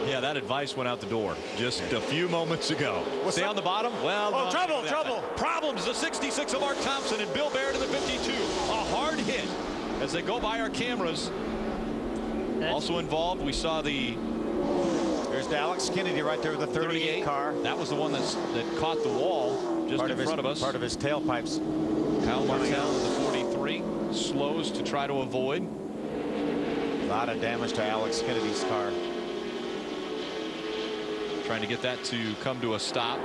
Yeah, that advice went out the door just a few moments ago. Stay on the bottom. Well, trouble. Problems. The 66 of Mark Thompson and Bill Baird in the 52. A hard hit as they go by our cameras. Also involved, we saw there's Alex Kennedy right there with the 38 car. That was the one that caught the wall just in front of us. Part of his tailpipes. Kyle Martell with the 43 slows to try to avoid. A lot of damage to Alex Kennedy's car. Trying to get that to come to a stop.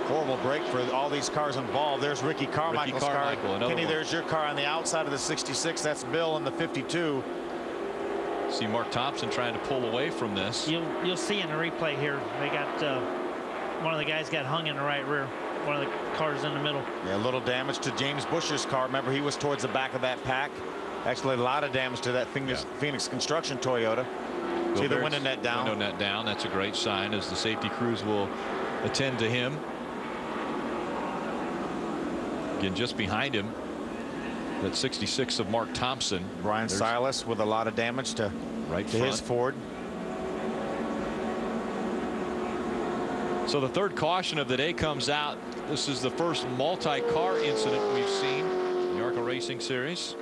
Horrible break for all these cars involved. There's Ricky Carmichael's car. Kenny, there's your car on the outside of the 66. That's Bill in the 52. See Mark Thompson trying to pull away from this. You'll see in the replay here, they got one of the guys got hung in the right rear. One of the cars in the middle. Yeah, a little damage to James Bush's car. Remember, he was towards the back of that pack. Actually, a lot of damage to that Phoenix Construction Toyota. See the window net down. Window net down. That's a great sign as the safety crews will attend to him. Again, just behind him, that 66 of Mark Thompson. Brian Silas with a lot of damage to his Ford. So the third caution of the day comes out. This is the first multi-car incident we've seen in the ARCA Racing Series.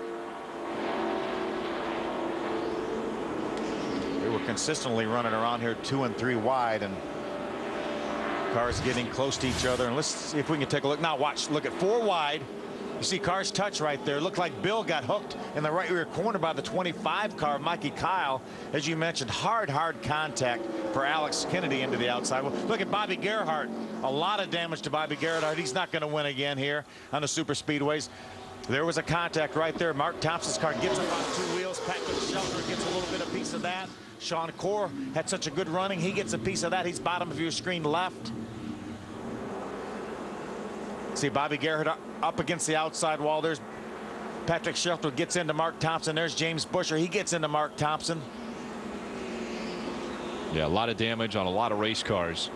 They were consistently running around here 2 and 3 wide, and cars getting close to each other. And let's see if we can take a look. Now watch, look at 4 wide. You see cars touch right there. Looked like Bill got hooked in the right rear corner by the 25 car, Mikey Kyle. As you mentioned, hard contact for Alex Kennedy into the outside. Well, look at Bobby Gerhardt. A lot of damage to Bobby Gerhardt. He's not going to win again here on the super speedways. There was a contact right there. Mark Thompson's car gets up on 2 wheels. Patrick Shelter gets a little bit of piece of that. Sean Corr had such a good running. He gets a piece of that. He's bottom of your screen left. See Bobby Gerhardt up against the outside wall. There's Patrick Shelter gets into Mark Thompson. There's James Busher. He gets into Mark Thompson. Yeah, a lot of damage on a lot of race cars.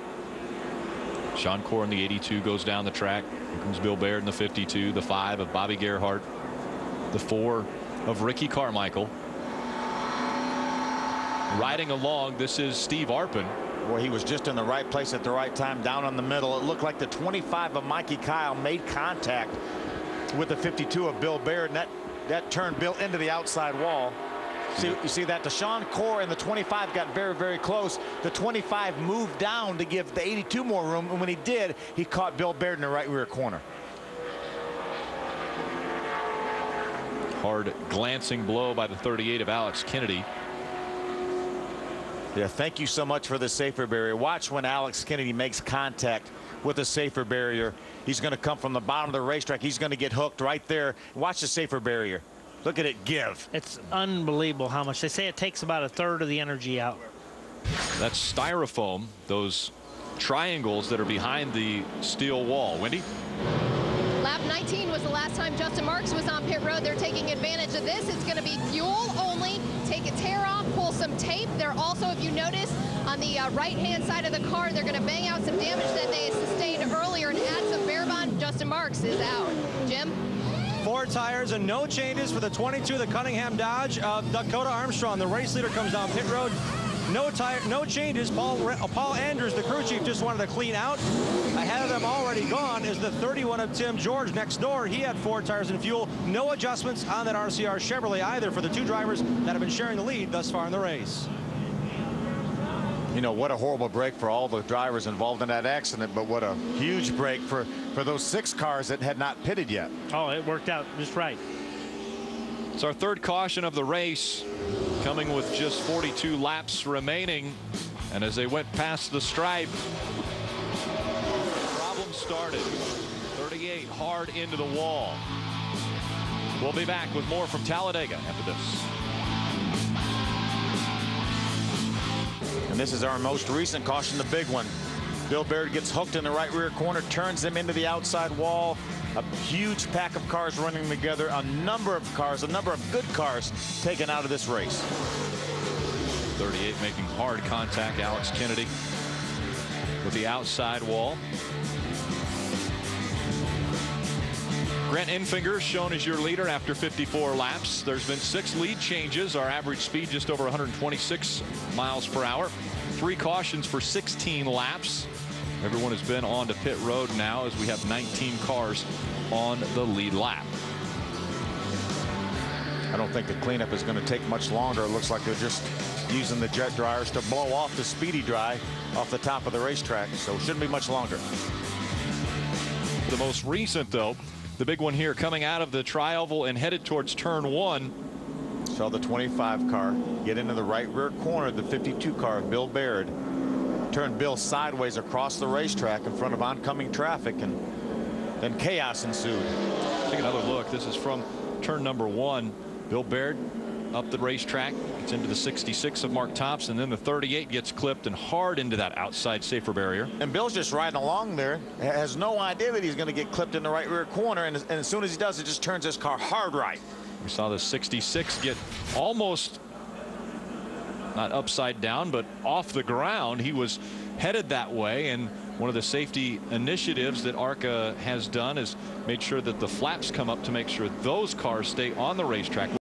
Sean Corr in the 82 goes down the track. Here comes Bill Baird in the 52. The 5 of Bobby Gerhardt. The 4 of Ricky Carmichael. Riding along, this is Steve Arpin. Boy, he was just in the right place at the right time, down on the middle. It looked like the 25 of Mikey Kyle made contact with the 52 of Bill Baird, and that turned Bill into the outside wall. You see that? Sean Corr and the 25 got very close. The 25 moved down to give the 82 more room, and when he did, he caught Bill Baird in the right rear corner. Hard glancing blow by the 38 of Alex Kennedy. Yeah, thank you so much for the safer barrier. Watch when Alex Kennedy makes contact with the safer barrier. He's going to come from the bottom of the racetrack. He's going to get hooked right there. Watch the safer barrier. Look at it give. It's unbelievable how much. They say it takes about 1/3 of the energy out. That's styrofoam, those triangles that are behind the steel wall. Wendy? Lap 19 was the last time Justin Marks was on pit road. They're taking advantage of this. It's going to be fuel only. Take a tear off, pull some tape. They're also, if you notice, on the right-hand side of the car, they're going to bang out some damage that they sustained earlier and add some bear bond. Justin Marks is out. Jim? 4 tires and no changes for the 22, the Cunningham Dodge of Dakota Armstrong. The race leader comes down pit road. No changes. Paul Andrews, the crew chief, just wanted to clean out. Ahead of them, already gone, is the 31 of Tim George next door. He had 4 tires and fuel. No adjustments on that RCR Chevrolet either for the 2 drivers that have been sharing the lead thus far in the race. You know, what a horrible break for all the drivers involved in that accident, but what a huge break for those 6 cars that had not pitted yet. Oh, it worked out just right. It's our third caution of the race, coming with just 42 laps remaining. And as they went past the stripe, problem started. 38 hard into the wall. We'll be back with more from Talladega after this. And this is our most recent caution, the big one. Bill Baird gets hooked in the right rear corner, turns them into the outside wall. A huge pack of cars running together, a number of cars, a number of good cars taken out of this race. 38 making hard contact, Alex Kennedy with the outside wall. Grant Enfinger shown as your leader after 54 laps. There's been 6 lead changes. Our average speed just over 126 miles per hour. 3 cautions for 16 laps. Everyone has been on to pit road now as we have 19 cars on the lead lap. I don't think the cleanup is going to take much longer. It looks like they're just using the jet dryers to blow off the speedy dry off the top of the racetrack, so it shouldn't be much longer. The most recent, though, the big one here coming out of the tri-oval and headed towards turn 1. Saw the 25 car get into the right rear corner, the 52 car of Bill Baird. Turned Bill sideways across the racetrack in front of oncoming traffic, and then chaos ensued. Take another look. This is from turn number 1. Bill Baird up the racetrack, gets into the 66 of Mark Thompson, and then the 38 gets clipped and hard into that outside safer barrier. And Bill's just riding along there, has no idea that he's going to get clipped in the right rear corner, and as soon as he does, it just turns his car hard right. We saw the 66 get almost not upside down, but off the ground. He was headed that way, and one of the safety initiatives that ARCA has done is made sure that the flaps come up to make sure those cars stay on the racetrack.